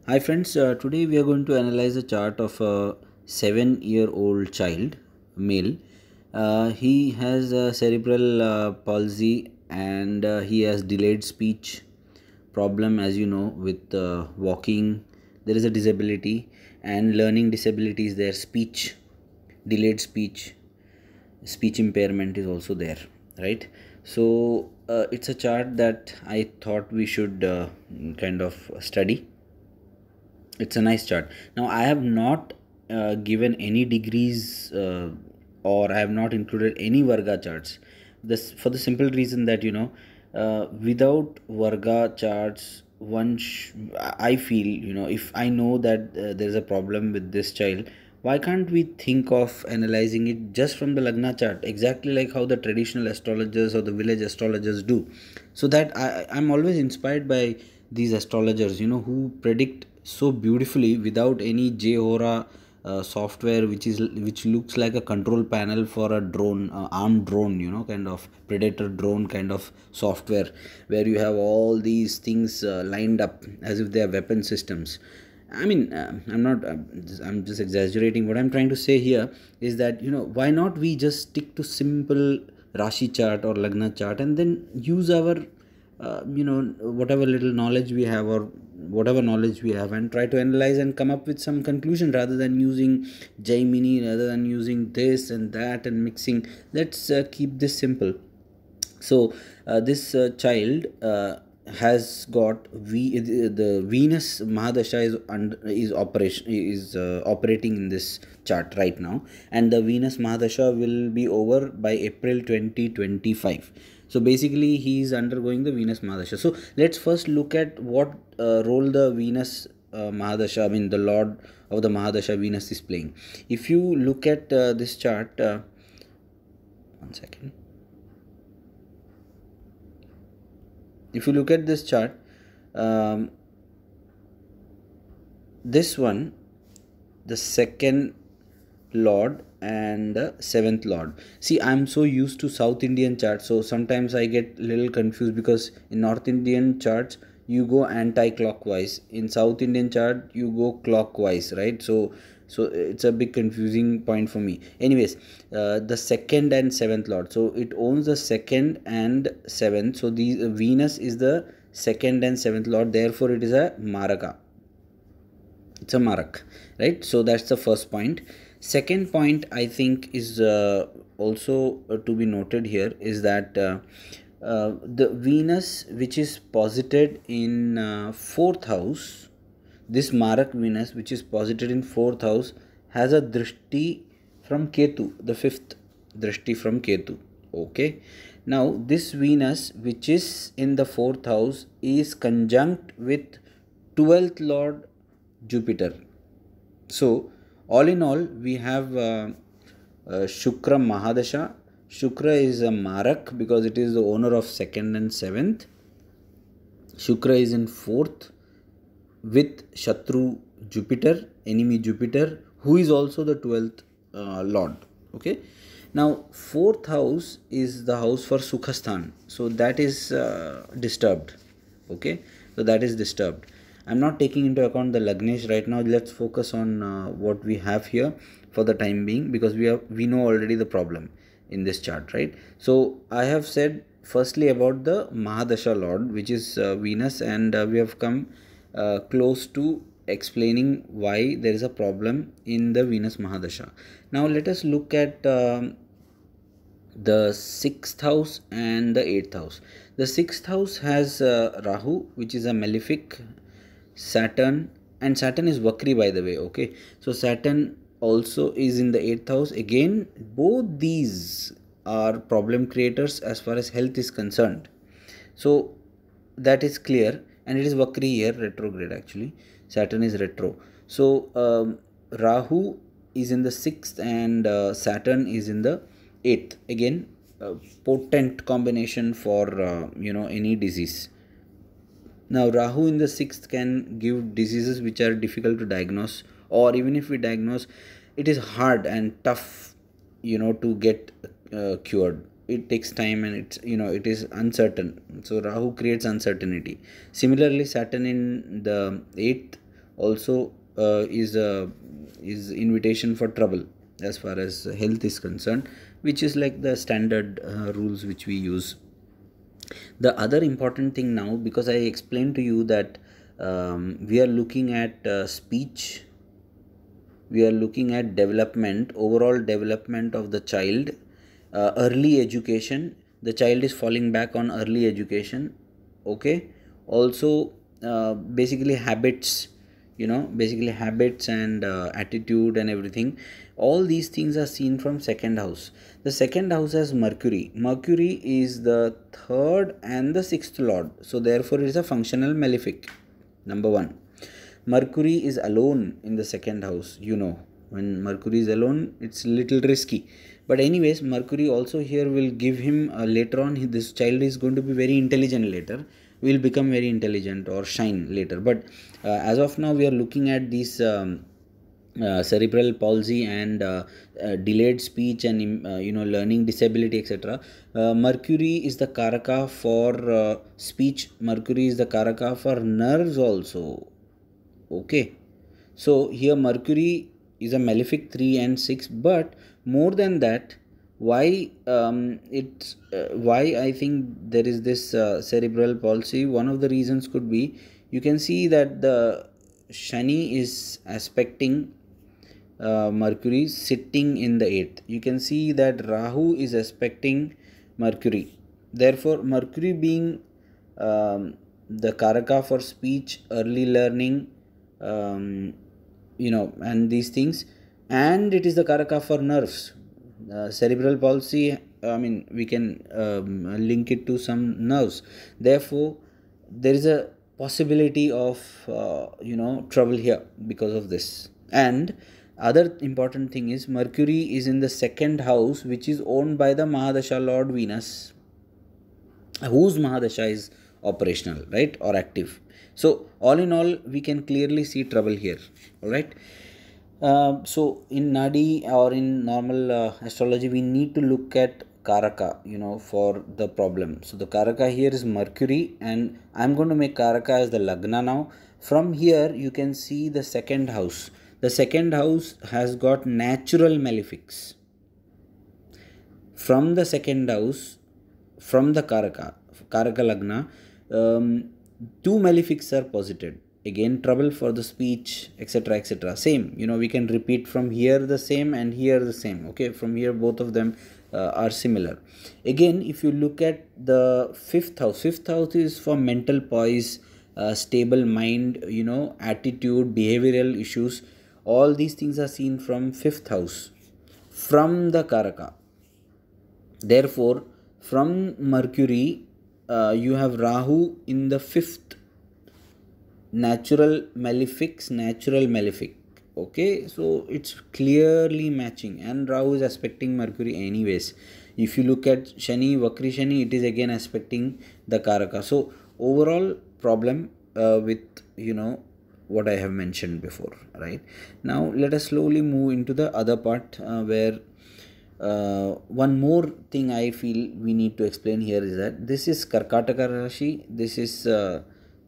Hi friends, today we are going to analyze a chart of a 7-year-old child, male. He has cerebral palsy and he has delayed speech problem, as you know, with walking. There is a disability and learning disabilities there, speech, delayed speech impairment is also there, right? So it's a chart that I thought we should kind of study. It's a nice chart. Now I have not given any degrees, or I have not included any varga charts, this for the simple reason that without varga charts I feel, if I know that there's a problem with this child, why can't we think of analyzing it just from the Lagna chart, exactly like how the traditional astrologers or the village astrologers do? So that I'm always inspired by these astrologers, who predict so beautifully without any Jhora software, which looks like a control panel for a drone, armed drone, kind of predator drone kind of software, where you have all these things lined up as if they are weapon systems. I mean, I'm just exaggerating. What I'm trying to say here is that, why not we just stick to simple Rashi chart or Lagna chart and then use our, whatever little knowledge we have, or whatever knowledge we have, and try to analyze and come up with some conclusion rather than using Jaimini, rather than using this and that and mixing. Let's keep this simple. So this child has got the Venus Mahadasha is operating in this chart right now, and the Venus Mahadasha will be over by April 2025. So basically he is undergoing the Venus Mahadasha. So let's first look at what role the Venus Mahadasha, I mean the Lord of the Mahadasha, Venus, is playing. If you look at this chart, one second. If you look at this chart, um, this one, the second lord and the seventh lord. See, I'm so used to South Indian charts, so sometimes I get little confused, because in North Indian charts you go anti-clockwise, in South Indian chart you go clockwise, right? So it's a big confusing point for me. Anyways, the second and seventh lord, so it owns the second and seventh. So the Venus is the second and seventh lord, therefore it is a maraka. It's a marak, right? So that's the first point. Second point, I think, is also to be noted here, is that the Venus which is posited in fourth house, this marak Venus which is posited in fourth house, has a drishti from Ketu, the fifth drishti from Ketu. Okay, now this Venus which is in the fourth house is conjunct with 12th lord Jupiter. So, all in all, we have Shukra Mahadasha. Shukra is a Marak because it is the owner of second and seventh. Shukra is in fourth with Shatru Jupiter, enemy Jupiter, who is also the 12th Lord. Okay. Now, fourth house is the house for Sukhasthan. So, that is disturbed. Okay. So, that is disturbed. I'm not taking into account the Lagnesh right now. Let's focus on what we have here for the time being, because we know already the problem in this chart, right? So I have said firstly about the Mahadasha Lord, which is Venus, and we have come close to explaining why there is a problem in the Venus Mahadasha. Now let us look at the sixth house and the eighth house. The sixth house has Rahu, which is a malefic, Saturn, and Saturn is Vakri, by the way. Okay, so Saturn also is in the eighth house. Again, both these are problem creators as far as health is concerned. So that is clear, and it is Vakri here, retrograde actually. Saturn is retro. So Rahu is in the sixth, and Saturn is in the eighth. Again, potent combination for any disease. Now, Rahu in the sixth can give diseases which are difficult to diagnose, or even if we diagnose, it is hard and tough, to get cured. It takes time, and it is uncertain. So Rahu creates uncertainty. Similarly, Saturn in the eighth also is invitation for trouble as far as health is concerned, which is like the standard rules which we use. The other important thing now, because I explained to you that we are looking at speech, we are looking at development, overall development of the child, early education. The child is falling back on early education. Okay. Also basically habits, basically habits and attitude and everything. All these things are seen from second house. The second house has Mercury is the third and the sixth lord, so therefore it is a functional malefic. Number one, Mercury is alone in the second house. When Mercury is alone, it's little risky. But anyways, Mercury also here will give him later on. This child is going to be very intelligent later. Will become very intelligent or shine later. But as of now, we are looking at these cerebral palsy and delayed speech and learning disability, etc. Mercury is the karaka for speech. Mercury is the karaka for nerves also. Okay, so here Mercury is a malefic 3 and 6, but more than that, why why I think there is this cerebral palsy? One of the reasons could be, you can see that the Shani is aspecting Mercury sitting in the 8th. You can see that Rahu is aspecting Mercury. Therefore, Mercury being the karaka for speech, early learning, and these things, and it is the karaka for nerves. Cerebral palsy, we can link it to some nerves. Therefore, there is a possibility of trouble here because of this. And other important thing is, Mercury is in the second house, which is owned by the Mahadasha Lord Venus, whose Mahadasha is operational, right, or active. So all in all, we can clearly see trouble here. All right. So in Nadi or in normal astrology, we need to look at karaka, for the problem. So the karaka here is Mercury, and I'm going to make karaka as the Lagna now. From here, you can see the second house. The second house has got natural malefics. From the second house, from the karaka Lagna, two malefics are posited. Again, trouble for the speech, etc., etc. Same, we can repeat from here the same and here the same. Okay, from here both of them are similar. Again, if you look at the fifth house is for mental poise, stable mind, attitude, behavioral issues. All these things are seen from fifth house, from the karaka. Therefore, from Mercury, you have Rahu in the fifth, natural malefic. Okay, so it's clearly matching, and Rahu is aspecting Mercury anyways. If you look at Shani, Vakri Shani, it is again aspecting the karaka. So overall problem with what I have mentioned before. Right now, let us slowly move into the other part where one more thing I feel we need to explain here is that this is Karkataka Rashi, this is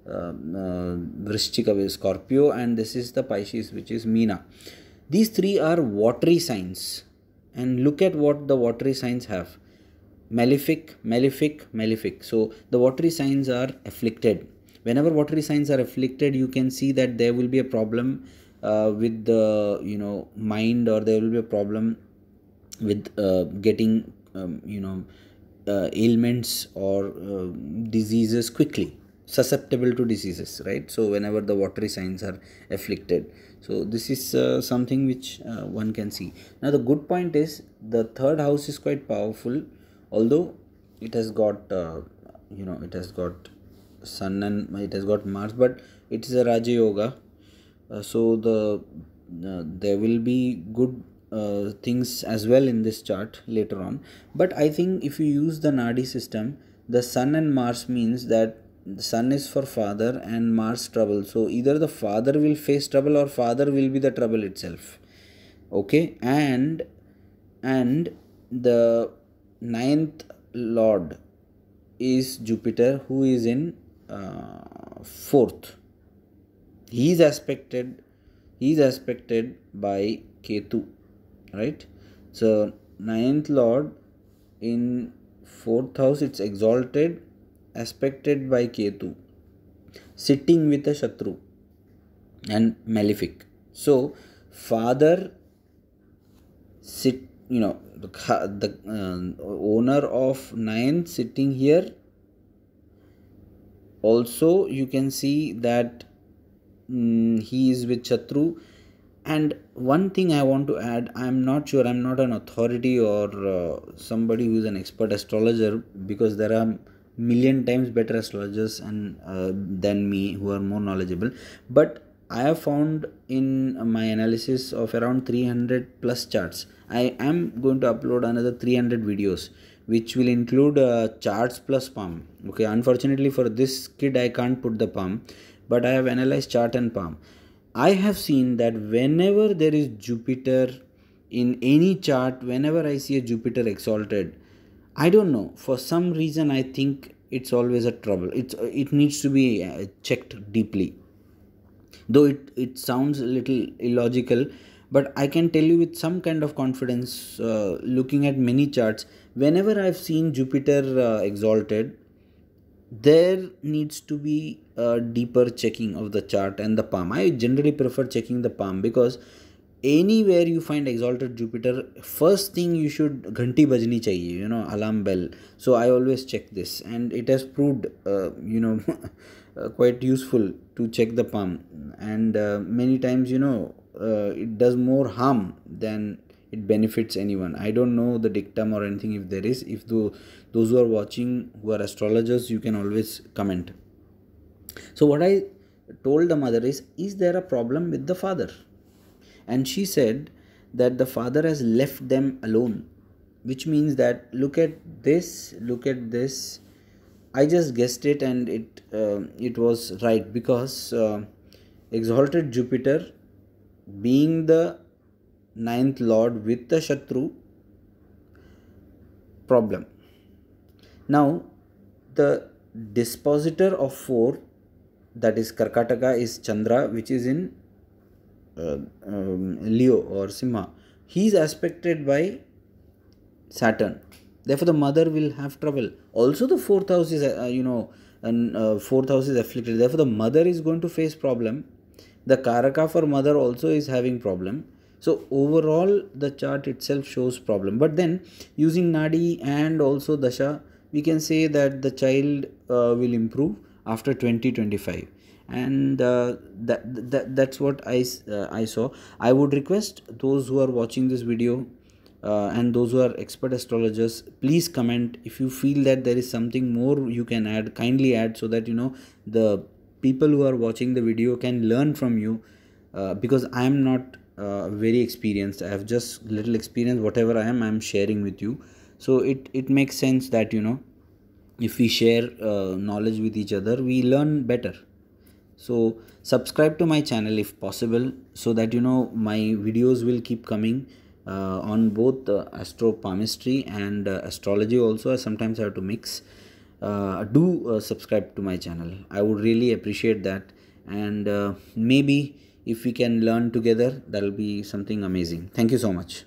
Vrishchika, Scorpio, and this is the Pisces, which is Meena. These three are watery signs, and look at what the watery signs have: malefic. So the watery signs are afflicted. Whenever watery signs are afflicted, you can see that there will be a problem with the mind, or there will be a problem with getting ailments or diseases quickly, susceptible to diseases, right? So whenever the watery signs are afflicted, so this is something which one can see. Now the good point is, the third house is quite powerful, although it has got it has got Sun and it has got Mars, but it is a Raja Yoga. So there will be good things as well in this chart later on. But I think if you use the Nadi system, the Sun and Mars means that the Sun is for father and Mars trouble. So either the father will face trouble or father will be the trouble itself. Okay, and the ninth lord is Jupiter, who is in fourth. He is aspected by Ketu, right? So ninth lord in fourth house, it's exalted, aspected by Ketu, sitting with a Shatru and malefic. So father sit, the owner of ninth sitting here. Also you can see that he is with Chatru. And one thing I want to add, I'm not sure, I'm not an authority or somebody who is an expert astrologer, because there are million times better astrologers and than me who are more knowledgeable. But I have found in my analysis of around 300 plus charts. I am going to upload another 300 videos which will include charts plus palm. Okay, unfortunately for this kid I can't put the palm, but I have analyzed chart and palm. I have seen that whenever there is Jupiter in any chart, whenever I see a Jupiter exalted, I don't know, for some reason I think it's always a trouble. It needs to be checked deeply. Though it sounds a little illogical, but I can tell you with some kind of confidence, looking at many charts, whenever I've seen Jupiter exalted, there needs to be a deeper checking of the chart and the palm. I generally prefer checking the palm, because anywhere you find exalted Jupiter, first thing you should ghanti bajni chahiye, alarm bell. So I always check this, and it has proved quite useful to check the palm. And many times, it does more harm than it benefits anyone. I don't know the dictum or anything, if there is. If those who are watching who are astrologers, you can always comment. So what I told the mother is there a problem with the father? And she said that the father has left them alone, which means that look at this. I just guessed it, and it was right, because exalted Jupiter being the ninth lord with the Shatru, problem. Now the dispositor of 4, that is Karkataka, is Chandra, which is in Leo or Simha. He is aspected by Saturn. Therefore, the mother will have trouble. Also, the fourth house is, fourth house is afflicted. Therefore, the mother is going to face problem. The Karaka for mother also is having problem. So, overall, the chart itself shows problem. But then, using Nadi and also dasha, we can say that the child will improve after 2025. And that's what I saw. I would request those who are watching this video and those who are expert astrologers, please comment if you feel that there is something more you can add. Kindly add, so that the people who are watching the video can learn from you, because I am not very experienced. I have just little experience. Whatever I am sharing with you. So it makes sense that if we share knowledge with each other, we learn better. So subscribe to my channel if possible, so that my videos will keep coming on both astro palmistry and astrology also. Sometimes I have to mix. Do subscribe to my channel. I would really appreciate that. And maybe if we can learn together, that will be something amazing. Thank you so much.